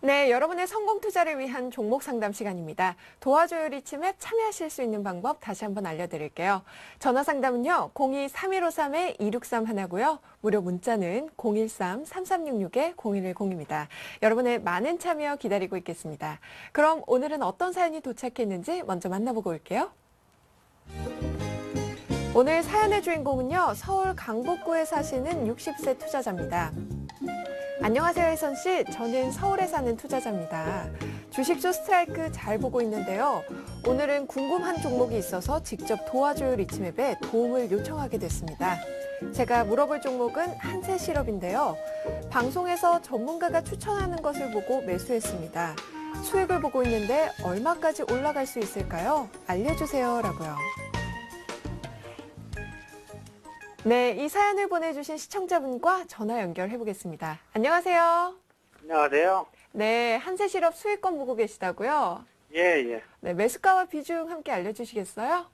네, 여러분의 성공 투자를 위한 종목 상담 시간입니다. 도와줘요 리치 앱 참여하실 수 있는 방법 다시 한번 알려드릴게요. 전화 상담은요, 02-3153-2631 하나고요. 무료 문자는 013-3366-0110입니다. 여러분의 많은 참여 기다리고 있겠습니다. 그럼 오늘은 어떤 사연이 도착했는지 먼저 만나보고 올게요. 오늘 사연의 주인공은요, 서울 강북구에 사시는 60세 투자자입니다. 안녕하세요, 혜선 씨. 저는 서울에 사는 투자자입니다. 주식주 스트라이크 잘 보고 있는데요. 오늘은 궁금한 종목이 있어서 직접 도와줘요 리치맵에 도움을 요청하게 됐습니다. 제가 물어볼 종목은 한세 시럽인데요. 방송에서 전문가가 추천하는 것을 보고 매수했습니다. 수익을 보고 있는데 얼마까지 올라갈 수 있을까요? 알려주세요. 라고요. 네, 이 사연을 보내주신 시청자분과 전화 연결해 보겠습니다. 안녕하세요. 안녕하세요. 네, 한세실업 수익권 보고 계시다고요? 예, 예. 네, 매수가와 비중 함께 알려주시겠어요?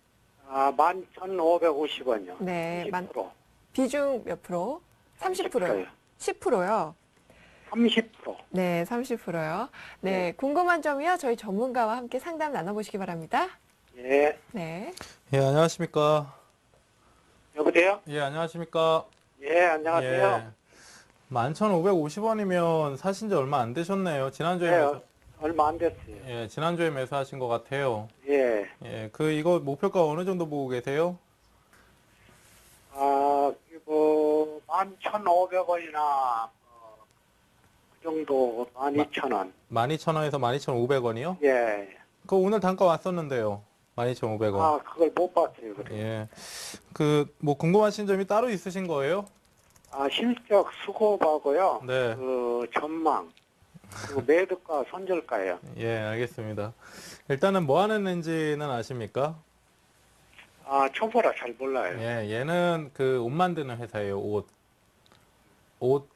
11,550원이요. 네, 10%. 비중 몇 프로? 30%요. 10%요. 30%. 네, 30%요. 네, 궁금한 점이요. 저희 전문가와 함께 상담 나눠보시기 바랍니다. 예. 네. 예, 안녕하십니까. 여보세요? 예, 안녕하십니까. 예, 안녕하세요. 11,550원이면 사신 지 얼마 안 되셨네요. 지난주에 네, 얼마 안 됐어요. 예, 지난주에 매수하신 것 같아요. 예. 예, 이거 목표가 어느 정도 보고 계세요? 이거 11,500원이나 그 정도 12,000원. 12,000원에서 12,500원이요? 예. 그거 오늘 단가 왔었는데요. 12,500원. 그걸 못 봤어요. 그래. 예. 뭐 궁금하신 점이 따로 있으신 거예요? 실적 수급하고요. 네. 전망. 그리고 매도가, 손절가예요. 예, 알겠습니다. 일단은 뭐 하는 렌지는 아십니까? 초보라 잘 몰라요. 예, 얘는 옷 만드는 회사예요, 옷을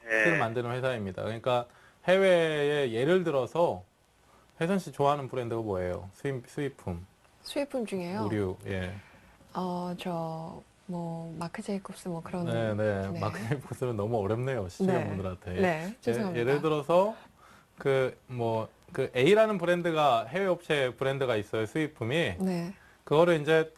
예. 만드는 회사입니다. 그러니까 해외에 예를 들어서 혜선 씨 좋아하는 브랜드가 뭐예요? 수입품, 수입품 중에요. 의류, 예. 마크 제이콥스 뭐 그런. 네. 네. 마크 제이콥스는 너무 어렵네요, 시청자분들한테. 네, 죄송합니다. 예를 들어서 A라는 브랜드가 해외 업체 브랜드가 있어요, 수입품이. 네. 그거를 이제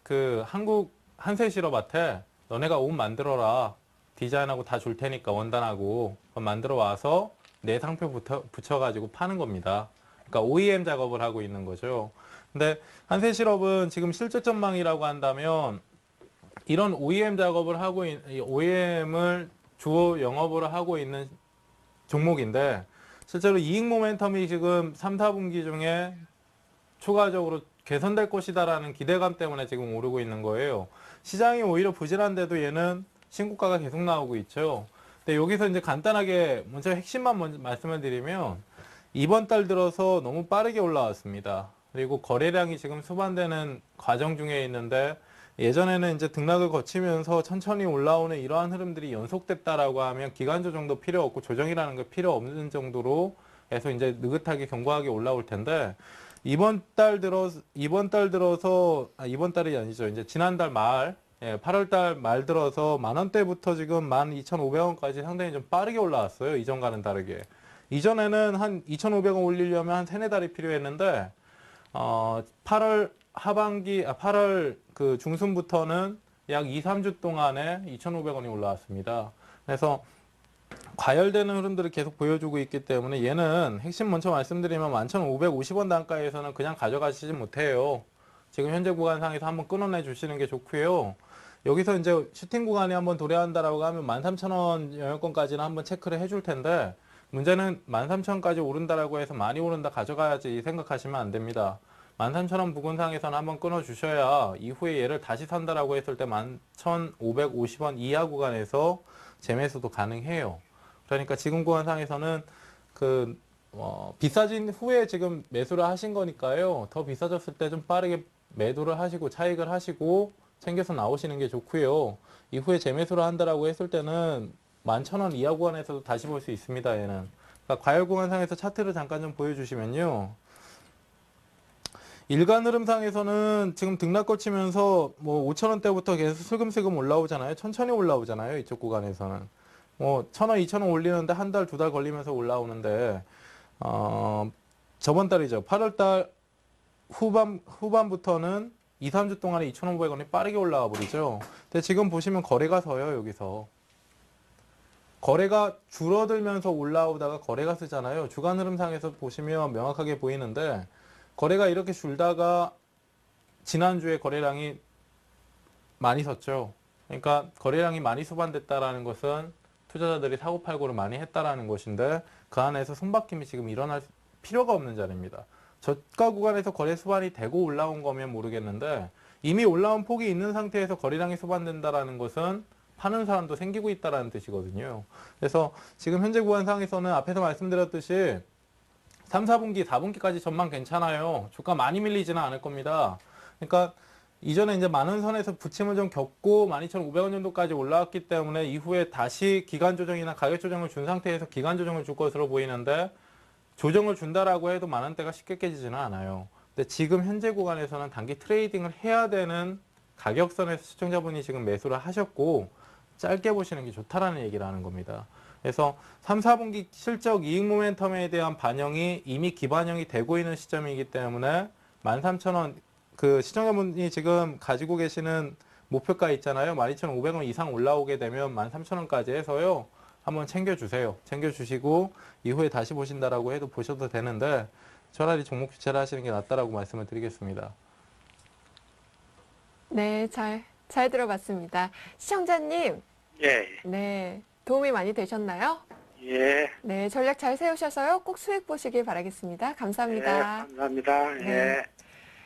한국 한세실업한테 너네가 옷 만들어라. 디자인하고 다 줄 테니까 원단하고 그거 만들어 와서 내 상표 붙여가지고 파는 겁니다. 그러니까 OEM 작업을 하고 있는 거죠. 근데 한세실업은 지금 실적 전망이라고 한다면 이런 OEM 작업을 하고 OEM을 주요 영업으로 하고 있는 종목인데 실제로 이익 모멘텀이 지금 3, 4분기 중에 추가적으로 개선될 것이다라는 기대감 때문에 지금 오르고 있는 거예요. 시장이 오히려 부진한데도 얘는 신고가가 계속 나오고 있죠. 근데 여기서 이제 간단하게 먼저 핵심만 먼저 말씀을 드리면 이번 달 들어서 너무 빠르게 올라왔습니다. 그리고 거래량이 지금 수반되는 과정 중에 있는데 예전에는 이제 등락을 거치면서 천천히 올라오는 이러한 흐름들이 연속됐다라고 하면 기간 조정도 필요 없고 조정이라는 게 필요 없는 정도로 해서 이제 느긋하게 견고하게 올라올 텐데 이번 달이 아니죠. 이제 지난달 말, 8월 달 말 들어서 10,000원대부터 지금 12,500원까지 상당히 좀 빠르게 올라왔어요. 이전과는 다르게. 이전에는 한 2,500원 올리려면 한 3-4달이 필요했는데 8월 중순부터는 약 2-3주 동안에 2,500원이 올라왔습니다. 그래서 과열되는 흐름들을 계속 보여주고 있기 때문에 얘는 핵심 먼저 말씀드리면 11,550원 단가에서는 그냥 가져가시지 못해요. 지금 현재 구간상에서 한번 끊어내 주시는 게 좋고요. 여기서 이제 슈팅 구간이 한번 도래한다라고 하면 13,000원 영역권까지는 한번 체크를 해줄 텐데 문제는 13,000원까지 오른다라고 해서 많이 오른다 가져가야지 생각하시면 안 됩니다. 13,000원 부근상에서는 한번 끊어주셔야 이후에 얘를 다시 산다라고 했을 때 11,550원 이하 구간에서 재매수도 가능해요. 그러니까 지금 구간상에서는 비싸진 후에 지금 매수를 하신 거니까요. 더 비싸졌을 때 좀 빠르게 매도를 하시고 차익을 하시고 챙겨서 나오시는 게 좋고요. 이후에 재매수를 한다라고 했을 때는 11,000원 이하 구간에서도 다시 볼 수 있습니다. 얘는. 그러니까 과열 구간상에서 차트를 잠깐 좀 보여주시면요. 일간 흐름상에서는 지금 등락 거치면서 뭐 5,000원대부터 계속 슬금슬금 올라오잖아요. 천천히 올라오잖아요. 이쪽 구간에서는. 뭐 1,000원, 2,000원 올리는데 한 달, 2달 걸리면서 올라오는데 저번 달이죠. 8월 달 후반부터는 2, 3주 동안에 2,500원이 빠르게 올라와 버리죠. 근데 지금 보시면 거래가 서요, 여기서. 거래가 줄어들면서 올라오다가 거래가 쓰잖아요. 주간 흐름상에서 보시면 명확하게 보이는데, 거래가 이렇게 줄다가 지난주에 거래량이 많이 섰죠. 그러니까 거래량이 많이 수반됐다라는 것은 투자자들이 사고팔고를 많이 했다라는 것인데, 그 안에서 손바뀜이 지금 일어날 필요가 없는 자리입니다. 저가 구간에서 거래 수반이 되고 올라온 거면 모르겠는데, 이미 올라온 폭이 있는 상태에서 거래량이 수반된다라는 것은 파는 사람도 생기고 있다라는 뜻이거든요. 그래서 지금 현재 구간 상에서는 앞에서 말씀드렸듯이 3, 4분기, 4분기까지 전망 괜찮아요. 주가 많이 밀리지는 않을 겁니다. 그러니까 이전에 이제 만원 선에서 부침을 좀 겪고 12,500원 정도까지 올라왔기 때문에 이후에 다시 기간 조정이나 가격 조정을 준 상태에서 기간 조정을 줄 것으로 보이는데, 조정을 준다라고 해도 만원대가 쉽게 깨지지는 않아요. 근데 지금 현재 구간에서는 단기 트레이딩을 해야 되는 가격선에서 시청자분이 지금 매수를 하셨고, 짧게 보시는 게 좋다라는 얘기를 하는 겁니다. 그래서 3, 4분기 실적 이익 모멘텀에 대한 반영이 이미 기반영이 되고 있는 시점이기 때문에 13,000원, 그 시청자분이 지금 가지고 계시는 목표가 있잖아요. 12,500원 이상 올라오게 되면 13,000원까지 해서요. 한번 챙겨주세요. 챙겨주시고 이후에 다시 보신다라고 해도 보셔도 되는데, 차라리 종목 교체를 하시는 게 낫다라고 말씀을 드리겠습니다. 네, 잘 들어봤습니다. 시청자님, 예, 네, 도움이 많이 되셨나요? 예, 네, 전략 잘 세우셔서요. 꼭 수익 보시길 바라겠습니다. 예, 감사합니다. 감사합니다. 네. 예.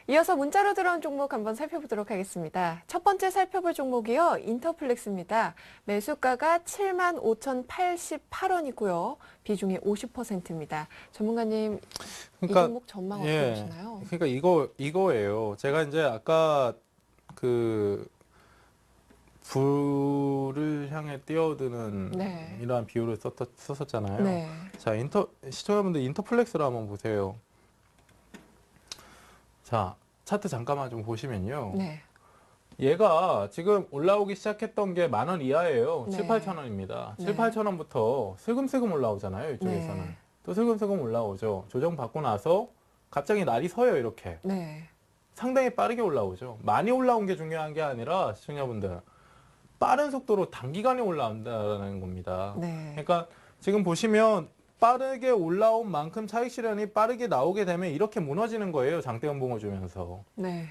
이어서 문자로 들어온 종목 한번 살펴보도록 하겠습니다. 첫 번째 살펴볼 종목이요. 인터플렉스입니다. 매수가가 75,088원이고요. 비중이 50%입니다. 전문가님, 이 종목 전망 어떻게 보시나요? 그러니까 이거예요. 제가 이제 아까 그 불을 향해 뛰어드는 네. 이러한 비유를 썼었잖아요. 네. 자, 시청자분들 인터플렉스를 한번 보세요. 자, 차트 잠깐만 좀 보시면요. 네. 얘가 지금 올라오기 시작했던 게 10,000원 이하예요. 네. 7, 8,000원입니다. 네. 7, 8,000원부터 슬금슬금 올라오잖아요. 이쪽에서는. 네. 또 슬금슬금 올라오죠. 조정 받고 나서 갑자기 날이 서요, 이렇게. 네. 상당히 빠르게 올라오죠. 많이 올라온 게 중요한 게 아니라 시청자분들, 빠른 속도로 단기간에 올라온다는 겁니다. 네. 그러니까 지금 보시면 빠르게 올라온 만큼 차익 실현이 빠르게 나오게 되면 이렇게 무너지는 거예요. 장대 연봉을 주면서. 네.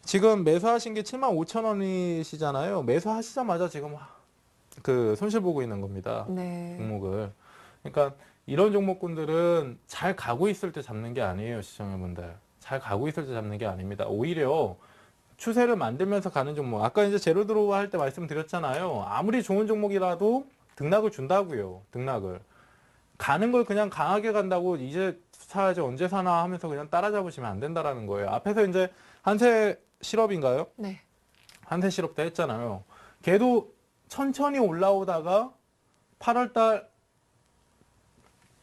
지금 매수하신 게 75,000원이시잖아요. 매수하시자마자 지금 그 손실 보고 있는 겁니다. 네. 종목을. 그러니까 이런 종목군들은 잘 가고 있을 때 잡는 게 아니에요, 시청자분들. 잘 가고 있을 때 잡는 게 아닙니다. 오히려 추세를 만들면서 가는 종목. 아까 이제 제로 드로우 할 때 말씀드렸잖아요. 아무리 좋은 종목이라도 등락을 준다고요. 등락을. 가는 걸 그냥 강하게 간다고 이제 사야지 언제 사나 하면서 그냥 따라잡으시면 안 된다라는 거예요. 앞에서 이제 한세 실업인가요? 네. 한세 실업도 했잖아요. 걔도 천천히 올라오다가 8월달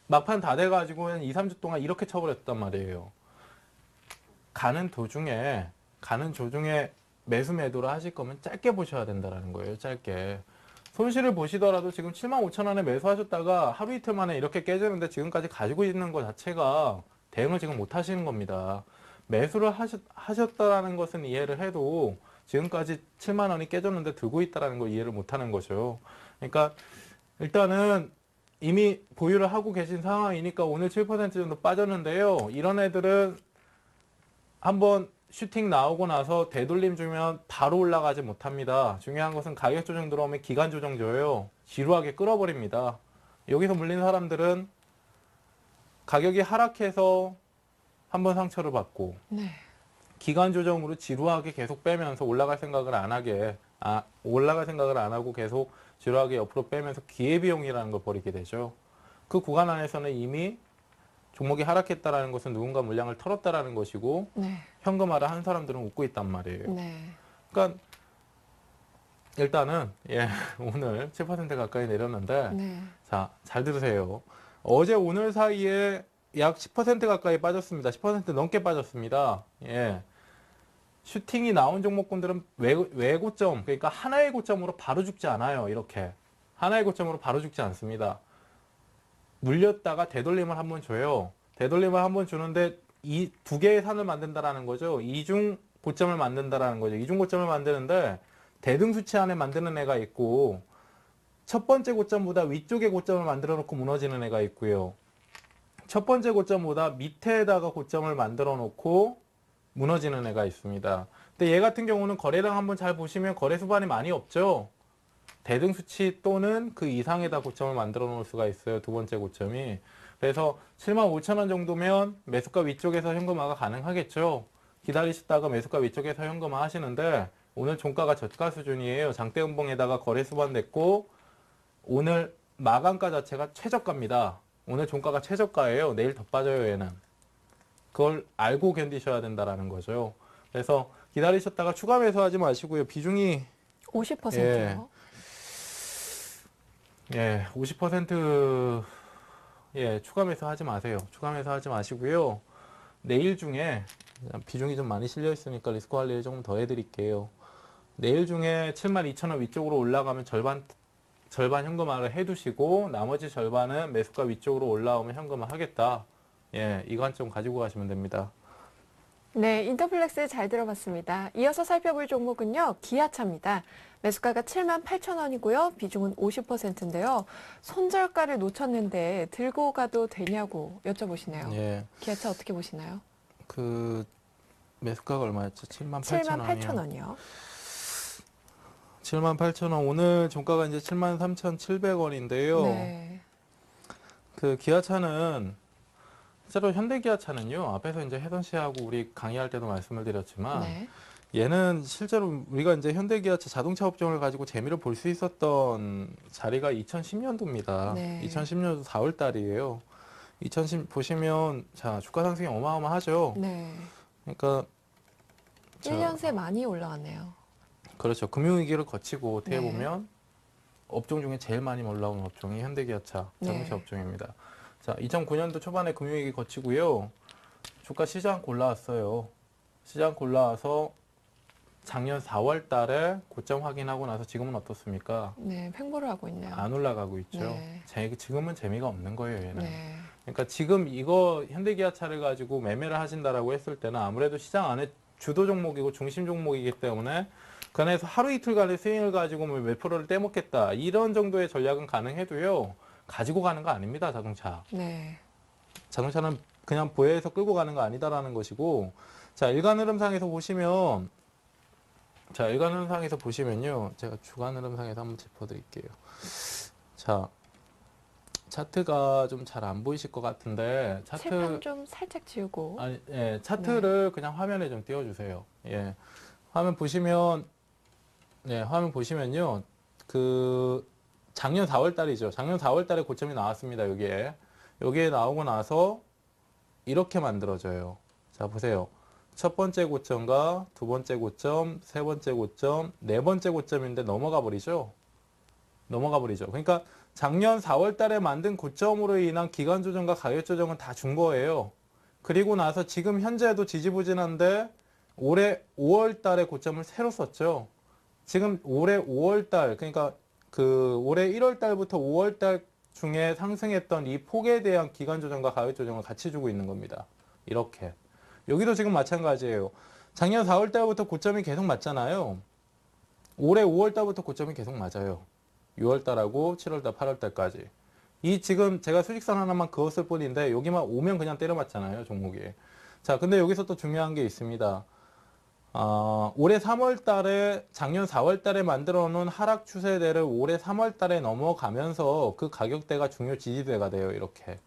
막판 다 돼가지고 한 2, 3주 동안 이렇게 쳐버렸단 말이에요. 가는 도중에 매수 매도를 하실 거면 짧게 보셔야 된다는 거예요. 짧게. 손실을 보시더라도 지금 75,000원에 매수하셨다가 하루 이틀 만에 이렇게 깨지는데 지금까지 가지고 있는 것 자체가 대응을 지금 못 하시는 겁니다. 매수를 하셨다라는 것은 이해를 해도 지금까지 7만 원이 깨졌는데 들고 있다는 걸 이해를 못 하는 거죠. 그러니까 일단은 이미 보유를 하고 계신 상황이니까 오늘 7% 정도 빠졌는데요. 이런 애들은 한번 슈팅 나오고 나서 되돌림 주면 바로 올라가지 못합니다. 중요한 것은 가격 조정 들어오면 기간 조정 줘요. 지루하게 끌어버립니다. 여기서 물린 사람들은 가격이 하락해서 한번 상처를 받고 네. 기간 조정으로 지루하게 계속 빼면서 올라갈 생각을 안 하고 계속 지루하게 옆으로 빼면서 기회비용이라는 걸 벌이게 되죠. 그 구간 안에서는 이미 종목이 하락했다라는 것은 누군가 물량을 털었다라는 것이고 네. 현금화를 한 사람들은 웃고 있단 말이에요. 네. 그러니까 일단은 오늘 7% 가까이 내렸는데 네. 자, 잘 들으세요. 어제 오늘 사이에 약 10% 가까이 빠졌습니다. 10% 넘게 빠졌습니다. 예. 슈팅이 나온 종목군들은 외고점, 그러니까 하나의 고점으로 바로 죽지 않아요. 이렇게. 하나의 고점으로 바로 죽지 않습니다. 물렸다가 되돌림을 한번 줘요. 되돌림을 한번 주는데 이 두 개의 산을 만든다라는 거죠. 이중 고점을 만든다라는 거죠. 이중 고점을 만드는데 대등수치 안에 만드는 애가 있고 첫 번째 고점보다 위쪽에 고점을 만들어 놓고 무너지는 애가 있고요. 첫 번째 고점보다 밑에다가 고점을 만들어 놓고 무너지는 애가 있습니다. 근데 얘 같은 경우는 거래량 한번 잘 보시면 거래 수반이 많이 없죠. 대등수치 또는 그 이상에다 고점을 만들어 놓을 수가 있어요. 두 번째 고점이. 그래서 75,000원 정도면 매수가 위쪽에서 현금화가 가능하겠죠. 기다리시다가 매수가 위쪽에서 현금화 하시는데 오늘 종가가 저가 수준이에요. 장대 음봉에다가 거래 수반 냈고 오늘 마감가 자체가 최저가입니다. 오늘 종가가 최저가예요. 내일 더 빠져요, 얘는. 그걸 알고 견디셔야 된다라는 거죠. 그래서 기다리셨다가 추가 매수하지 마시고요. 비중이 50%요. 예, 50% 예, 추가 매수하지 마세요. 추가 매수하지 마시고요. 내일 중에 비중이 좀 많이 실려 있으니까 리스크 관리를 조금 더 해드릴게요. 내일 중에 72,000원 위쪽으로 올라가면 절반 현금화를 해두시고 나머지 절반은 매수가 위쪽으로 올라오면 현금화 하겠다. 예, 이 관점 가지고 가시면 됩니다. 네, 인터플렉스 잘 들어봤습니다. 이어서 살펴볼 종목은요, 기아차입니다. 매수가가 78,000원이고요. 비중은 50%인데요. 손절가를 놓쳤는데 들고 가도 되냐고 여쭤보시네요. 예, 기아차 어떻게 보시나요? 그 매수가가 얼마였죠? 78,000원이요. 78,000원이요. 78,000원. 오늘 종가가 이제 73,700원인데요. 네. 그 기아차는 실제로 현대기아차는요. 앞에서 이제 혜선 씨하고 우리 강의할 때도 말씀을 드렸지만 네. 얘는 실제로 우리가 이제 현대기아차 자동차 업종을 가지고 재미를 볼 수 있었던 자리가 2010년도입니다. 네. 2010년도 4월 달이에요. 2010 보시면 자, 주가 상승이 어마어마하죠. 네. 그러니까 자, 1년 새 많이 올라왔네요. 그렇죠. 금융위기를 거치고 어떻게 네. 보면 업종 중에 제일 많이 올라온 업종이 현대기아차 자동차 네. 업종입니다. 자, 2009년도 초반에 금융위기 거치고요. 주가 시장 올라왔어요. 시장 올라와서 작년 4월 달에 고점 확인하고 나서 지금은 어떻습니까? 네, 횡보를 하고 있네요. 안 올라가고 있죠. 네. 지금은 재미가 없는 거예요, 얘는. 네. 그러니까 지금 이거 현대기아차를 가지고 매매를 하신다라고 했을 때는 아무래도 시장 안에 주도 종목이고 중심 종목이기 때문에 그 안에서 하루 이틀간의 스윙을 가지고 뭐 몇 프로를 떼먹겠다 이런 정도의 전략은 가능해도요. 가지고 가는 거 아닙니다, 자동차. 네. 자동차는 그냥 보여서 끌고 가는 거 아니다라는 것이고, 자, 일간 흐름상에서 보시면, 자, 일간 흐름상에서 보시면요. 제가 주간 흐름상에서 한번 짚어드릴게요. 자, 차트가 좀 잘 안 보이실 것 같은데, 칠판 좀 살짝 지우고. 아니, 예, 차트를 그냥 화면에 좀 띄워주세요. 예. 화면 보시면, 네, 화면 보시면요. 그, 작년 4월 달이죠. 작년 4월 달에 고점이 나왔습니다. 여기에 나오고 나서 이렇게 만들어져요. 자, 보세요. 첫 번째 고점과 두 번째 고점, 세 번째 고점, 네 번째 고점인데 넘어가 버리죠. 그러니까 작년 4월 달에 만든 고점으로 인한 기간 조정과 가격 조정은 다 준 거예요. 그리고 나서 지금 현재도 지지부진한데 올해 5월 달에 고점을 새로 썼죠. 지금 올해 5월 달, 그러니까 그 올해 1월 달부터 5월 달 중에 상승했던 이 폭에 대한 기간 조정과 가격 조정을 같이 주고 있는 겁니다. 이렇게. 여기도 지금 마찬가지예요. 작년 4월 달부터 고점이 계속 맞잖아요. 올해 5월 달부터 고점이 계속 맞아요. 6월 달하고 7월 달, 8월 달까지. 이 지금 제가 수직선 하나만 그었을 뿐인데 여기만 오면 그냥 때려 맞잖아요, 종목이. 자, 근데 여기서 또 중요한 게 있습니다. 올해 3월 달에 작년 4월 달에 만들어 놓은 하락 추세대를 올해 3월 달에 넘어가면서 그 가격대가 중요 지지대가 돼요. 이렇게.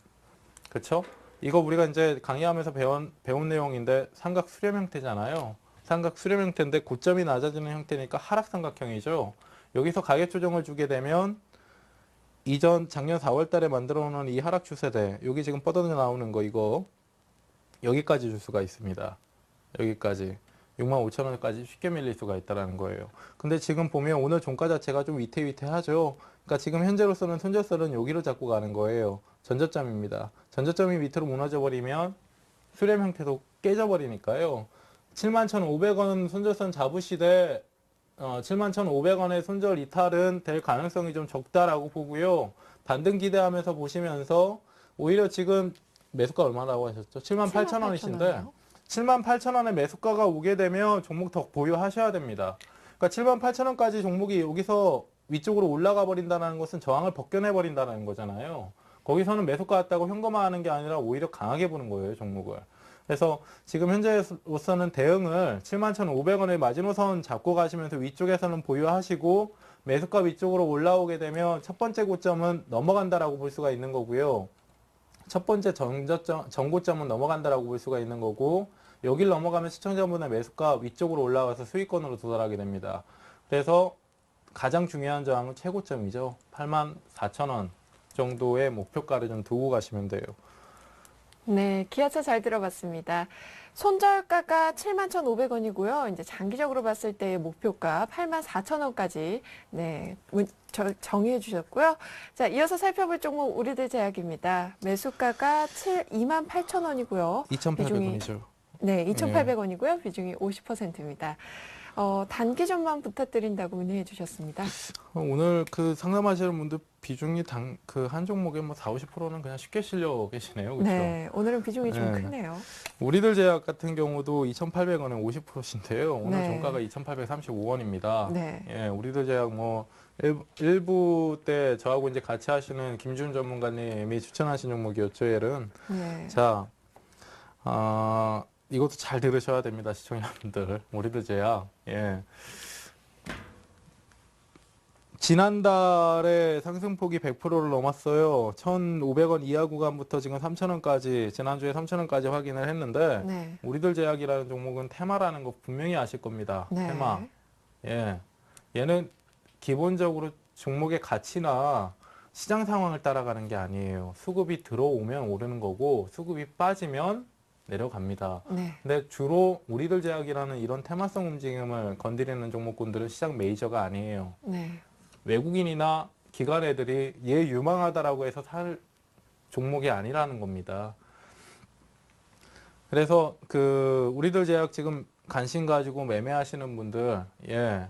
그렇죠? 이거 우리가 이제 강의하면서 배운 내용인데 삼각 수렴 형태잖아요. 삼각 수렴 형태인데 고점이 낮아지는 형태니까 하락 삼각형이죠. 여기서 가격 조정을 주게 되면 이전 작년 4월 달에 만들어 놓은 이 하락 추세대, 여기 지금 뻗어 나오는 거 이거 여기까지 줄 수가 있습니다. 여기까지. 65,000원까지 쉽게 밀릴 수가 있다는 거예요. 근데 지금 보면 오늘 종가 자체가 좀 위태위태하죠. 그러니까 지금 현재로서는 손절선은 여기로 잡고 가는 거예요. 전저점입니다. 전저점이 밑으로 무너져 버리면 수렴 형태도 깨져 버리니까요. 71,500원 손절선 잡으시되 71,500원의 손절 이탈은 될 가능성이 좀 적다라고 보고요. 반등 기대하면서 보시면서 오히려 지금 매수가 얼마라고 하셨죠? 78,000원이신데 78,000원에 매수가가 오게 되면 종목 더 보유하셔야 됩니다. 그러니까 78,000원까지 종목이 여기서 위쪽으로 올라가 버린다는 것은 저항을 벗겨내 버린다는 거잖아요. 거기서는 매수가 왔다고 현금화하는 게 아니라 오히려 강하게 보는 거예요, 종목을. 그래서 지금 현재로서는 대응을 71,500원의 마지노선 잡고 가시면서 위쪽에서는 보유하시고 매수가 위쪽으로 올라오게 되면 첫 번째 고점은 넘어간다라고 볼 수가 있는 거고요. 첫 번째 전고점은 넘어간다라고 볼 수가 있는 거고, 여길 넘어가면 시청자분의 매수가 위쪽으로 올라와서 수익권으로 도달하게 됩니다. 그래서 가장 중요한 저항은 최고점이죠. 84,000원 정도의 목표가를 좀 두고 가시면 돼요. 네, 기아차 잘 들어봤습니다. 손절가가 71,500원이고요. 이제 장기적으로 봤을 때의 목표가 84,000원까지 네, 정의해 주셨고요. 자, 이어서 살펴볼 종목 우리들 제약입니다. 매수가가 28,000원이고요. 2,800원이죠. 네, 2,800원이고요. 비중이 50%입니다. 단기전만 부탁드린다고 문의해 주셨습니다. 오늘 그 상담하시는 분들 비중이 그 한 종목에 뭐 40, 50%는 그냥 쉽게 실려 계시네요. 그렇죠? 네, 오늘은 비중이 좀 네. 크네요. 우리들 제약 같은 경우도 2,800원에 50%신데요. 오늘 네. 종가가 2,835원입니다. 네. 예, 우리들 제약 뭐 일부 때 저하고 이제 같이 하시는 김준 전문가님이 추천하신 종목이었죠, 얘는. 네. 자, 이것도 잘 들으셔야 됩니다, 시청자분들. 우리들 제약. 예. 지난달에 상승폭이 100%를 넘었어요. 1,500원 이하 구간부터 지금 3,000원까지, 지난주에 3,000원까지 확인을 했는데, 네. 우리들 제약이라는 종목은 테마라는 거 분명히 아실 겁니다. 네. 테마. 예. 얘는 기본적으로 종목의 가치나 시장 상황을 따라가는 게 아니에요. 수급이 들어오면 오르는 거고, 수급이 빠지면 내려갑니다. 네. 근데 주로 우리들 제약이라는 이런 테마성 움직임을 건드리는 종목군들은 시장 메이저가 아니에요. 네. 외국인이나 기관 애들이 얘 유망하다라고 해서 살 종목이 아니라는 겁니다. 그래서 그 우리들 제약 지금 관심 가지고 매매하시는 분들, 예,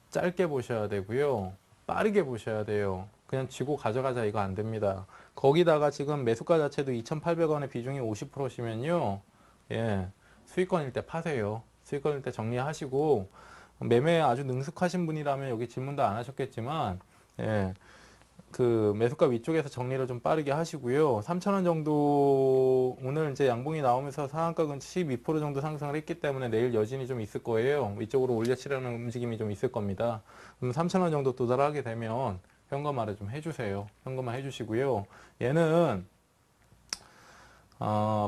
짧게 보셔야 되고요. 빠르게 보셔야 돼요. 그냥 쥐고 가져가자 이거 안 됩니다. 거기다가 지금 매수가 자체도 2,800원의 비중이 50%시면요. 예, 수익권일 때 파세요. 수익권일 때 정리하시고, 매매에 아주 능숙하신 분이라면 여기 질문도 안 하셨겠지만, 예, 그 매수가 위쪽에서 정리를 좀 빠르게 하시고요. 3,000원 정도 오늘 이제 양봉이 나오면서 상한가는 12% 정도 상승을 했기 때문에 내일 여진이 좀 있을 거예요. 위쪽으로 올려치려는 움직임이 좀 있을 겁니다. 그럼 3,000원 정도 도달하게 되면 현금화를 좀 해주세요. 현금화 해주시고요. 얘는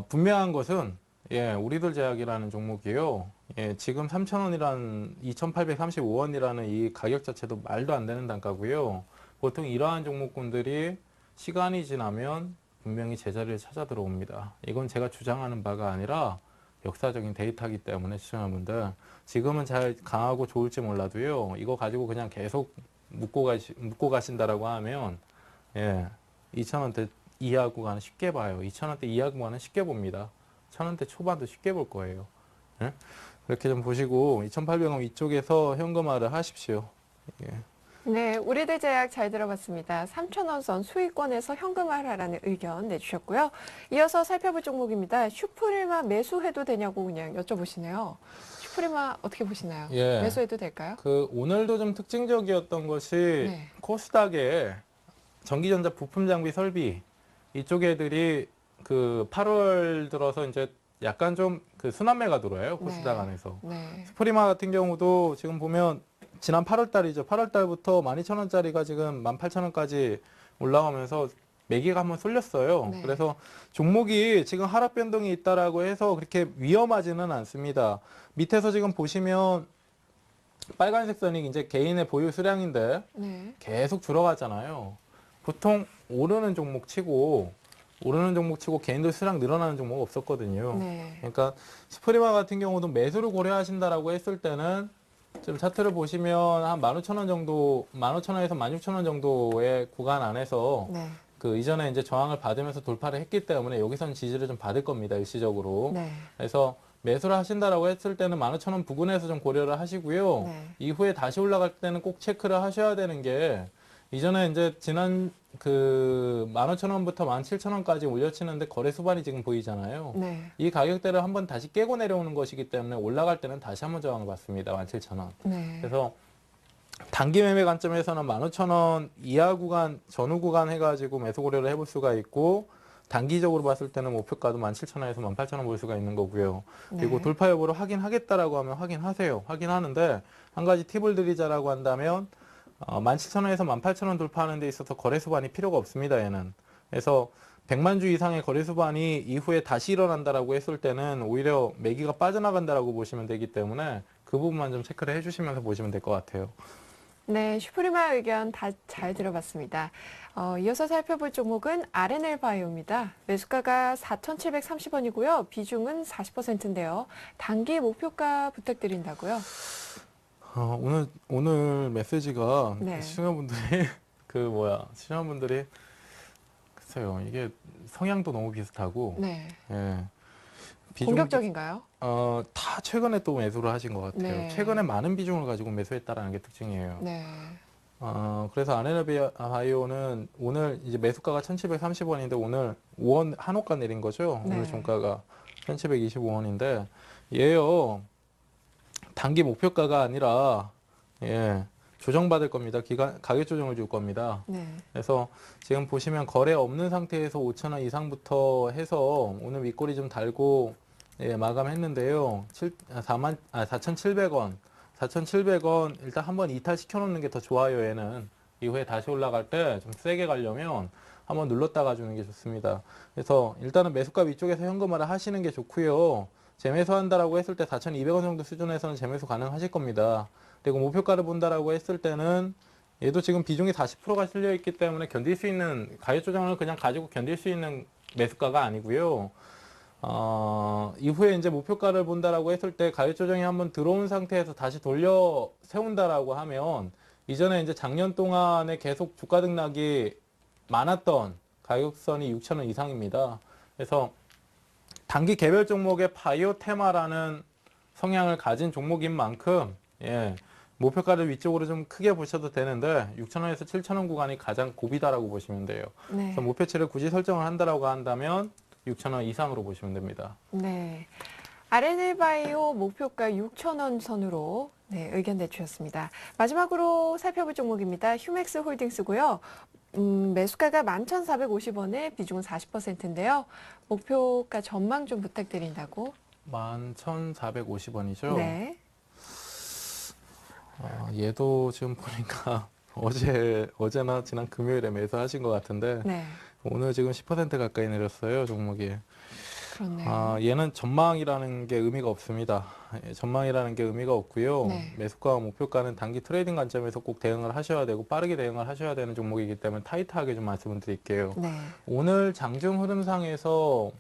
분명한 것은 예, 우리들 제약이라는 종목이요. 예, 지금 3,000원이란 2,835원이라는 이 가격 자체도 말도 안 되는 단가고요. 보통 이러한 종목군들이 시간이 지나면 분명히 제자리를 찾아 들어옵니다. 이건 제가 주장하는 바가 아니라 역사적인 데이터이기 때문에 시청자분들 지금은 잘 강하고 좋을지 몰라도요. 이거 가지고 그냥 계속 묶고 가신다라고 하면 예, 2,000원대 이하 구간은 쉽게 봐요. 2,000원대 이하 구간은 쉽게 봅니다. 1,000원대 초반도 쉽게 볼 거예요. 예? 그렇게 좀 보시고 2,800원 위쪽에서 현금화를 하십시오. 예. 네, 우리들 제약 잘 들어봤습니다. 3,000원 선 수익권에서 현금화하라는 의견 내주셨고요. 이어서 살펴볼 종목입니다. 슈프리마 매수해도 되냐고 그냥 여쭤보시네요. 슈프리마 어떻게 보시나요? 예. 매수해도 될까요? 그 오늘도 좀 특징적이었던 것이 네. 코스닥의 전기전자 부품 장비 설비 이쪽 애들이 그 8월 들어서 이제 약간 좀 그 순환매가 들어와요. 코스닥 네. 안에서. 네. 슈프리마 같은 경우도 지금 보면 지난 8월 달이죠. 8월 달부터 12,000원짜리가 지금 18,000원까지 올라오면서 매기가 한번 쏠렸어요. 네. 그래서 종목이 지금 하락 변동이 있다라고 해서 그렇게 위험하지는 않습니다. 밑에서 지금 보시면 빨간색 선이 이제 개인의 보유 수량인데 네. 계속 줄어가잖아요. 보통 오르는 종목 치고 개인들 수량 늘어나는 종목 없었거든요. 네. 그러니까 슈프리마 같은 경우도 매수를 고려하신다라고 했을 때는 좀 차트를 보시면 한 15,000원 정도, 15,000원에서 16,000원 정도의 구간 안에서 네. 그 이전에 이제 저항을 받으면서 돌파를 했기 때문에 여기선 지지를 좀 받을 겁니다. 일시적으로. 네. 그래서 매수를 하신다라고 했을 때는 15,000원 부근에서 좀 고려를 하시고요. 네. 이후에 다시 올라갈 때는 꼭 체크를 하셔야 되는 게 이전에 이제 지난 그 15,000원부터 17,000원까지 올려치는데 거래 수반이 지금 보이잖아요. 네. 이 가격대를 한번 다시 깨고 내려오는 것이기 때문에 올라갈 때는 다시 한번 저항을 받습니다. 17,000원. 네. 그래서 단기 매매 관점에서는 15,000원 이하 구간, 전후 구간 해가지고 매수 고려를 해볼 수가 있고, 단기적으로 봤을 때는 목표가도 17,000원에서 18,000원 볼 수가 있는 거고요. 그리고 네. 돌파 여부를 확인하겠다라고 하면 확인하세요. 확인하는데 한 가지 팁을 드리자라고 한다면 17,000원에서 18,000원 돌파하는 데 있어서 거래 수반이 필요가 없습니다. 얘는. 그래서 100만 주 이상의 거래 수반이 이후에 다시 일어난다라고 했을 때는 오히려 매기가 빠져나간다라고 보시면 되기 때문에 그 부분만 좀 체크를 해주시면서 보시면 될 것 같아요. 네, 슈프리마 의견 다 잘 들어봤습니다. 이어서 살펴볼 종목은 RNL 바이오입니다. 매수가가 4,730원이고요. 비중은 40%인데요. 단기 목표가 부탁드린다고요? 오늘 메시지가 네. 시청자분들이 글쎄요, 이게 성향도 너무 비슷하고, 네. 예. 공격적인가요? 다 최근에 또 매수를 하신 것 같아요. 네. 최근에 많은 비중을 가지고 매수했다라는 게 특징이에요. 네. 그래서 RNL 바이오는 오늘 이제 매수가가 1,730원인데 오늘 5원 한호가 내린 거죠. 네. 오늘 종가가 1,725원인데 얘요. 단기 목표가가 아니라 조정받을 겁니다. 가격 조정을 줄 겁니다. 네. 그래서 지금 보시면 거래 없는 상태에서 5,000원 이상부터 해서 오늘 윗꼬리 좀 달고 마감했는데요. 4,700원. 4,700원 일단 한번 이탈 시켜놓는 게 더 좋아요. 얘는 이후에 다시 올라갈 때 좀 세게 가려면 한번 눌렀다가 주는 게 좋습니다. 그래서 일단은 매수가 위쪽에서 현금화를 하시는 게 좋고요. 재매수 한다라고 했을 때 4,200원 정도 수준에서는 재매수 가능하실 겁니다. 그리고 목표가를 본다라고 했을 때는 얘도 지금 비중이 40%가 실려 있기 때문에 견딜 수 있는 가격 조정을 그냥 가지고 견딜 수 있는 매수가가 아니고요. 이후에 이제 목표가를 본다라고 했을 때 가격 조정이 한번 들어온 상태에서 다시 돌려 세운다라고 하면 이전에 이제 작년 동안에 계속 주가 등락이 많았던 가격선이 6,000원 이상입니다. 그래서 단기 개별 종목의 바이오 테마라는 성향을 가진 종목인 만큼 목표가를 위쪽으로 좀 크게 보셔도 되는데 6,000원에서 7,000원 구간이 가장 고비다라고 보시면 돼요. 네. 그래서 목표치를 굳이 설정을 한다라고 한다면 6,000원 이상으로 보시면 됩니다. 네. RNL 바이오 목표가 6,000원 선으로 의견 내주셨습니다. 마지막으로 살펴볼 종목입니다. 휴맥스 홀딩스고요. 매수가가 11,450원에 비중은 40%인데요. 목표가 전망 좀 부탁드린다고. 11,450원이죠? 네. 얘도 지금 보니까 어제나 지난 금요일에 매수하신 것 같은데 네. 오늘 지금 10% 가까이 내렸어요, 종목이. 그렇네요. 얘는 전망이라는 게 의미가 없습니다. 전망이라는 게 의미가 없고요. 네. 매수가와 목표가는 단기 트레이딩 관점에서 꼭 대응을 하셔야 되고 빠르게 대응을 하셔야 되는 종목이기 때문에 타이트하게 좀 말씀을 드릴게요. 네. 오늘 장중 흐름상에서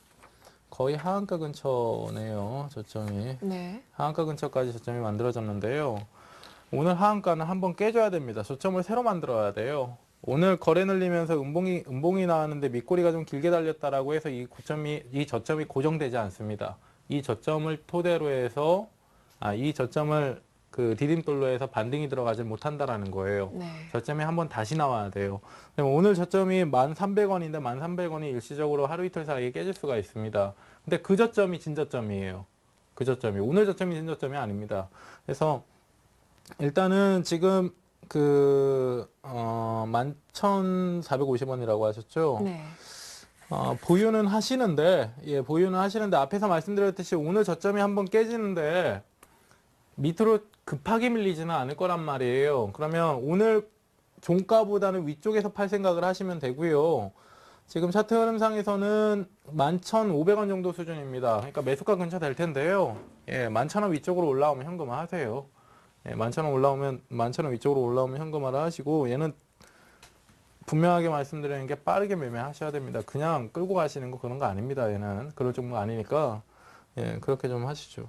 거의 하한가 근처네요. 저점이. 네. 하한가 근처까지 저점이 만들어졌는데요. 오늘 하한가는 한번 깨줘야 됩니다. 저점을 새로 만들어야 돼요. 오늘 거래 늘리면서 음봉이 나왔는데 밑꼬리가 좀 길게 달렸다라고 해서 이 저점이 고정되지 않습니다. 이 저점을 토대로 해서 이 저점을 그 디딤돌로 해서 반등이 들어가지 못한다라는 거예요. 네. 저점이 한번 다시 나와야 돼요. 오늘 저점이 1,300원인데 1,300원이 일시적으로 하루 이틀 사이에 깨질 수가 있습니다. 근데 그 저점이 진저점이에요. 그 저점이 오늘 저점이 진저점이 아닙니다. 그래서 일단은 지금 11,450원이라고 하셨죠? 네. 보유는 하시는데 앞에서 말씀드렸듯이 오늘 저점이 한번 깨지는데 밑으로 급하게 밀리지는 않을 거란 말이에요. 그러면 오늘 종가보다는 위쪽에서 팔 생각을 하시면 되고요. 지금 차트 흐름상에서는 11,500원 정도 수준입니다. 그러니까 매수가 근처 될 텐데요. 11,000원 위쪽으로 올라오면 현금화 하세요. 11,000원 위쪽으로 올라오면 현금화를 하시고 얘는 분명하게 말씀드리는 게 빠르게 매매하셔야 됩니다. 그냥 끌고 가시는 거 그런 거 아닙니다. 얘는 그럴 종목 아니니까 그렇게 좀 하시죠.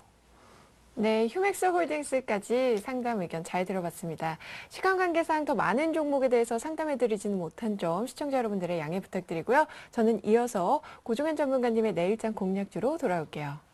네, 휴맥스 홀딩스까지 상담 의견 잘 들어봤습니다. 시간 관계상 더 많은 종목에 대해서 상담해드리지는 못한 점 시청자 여러분들의 양해 부탁드리고요. 저는 이어서 고종현 전문가님의 내일장 공략주로 돌아올게요.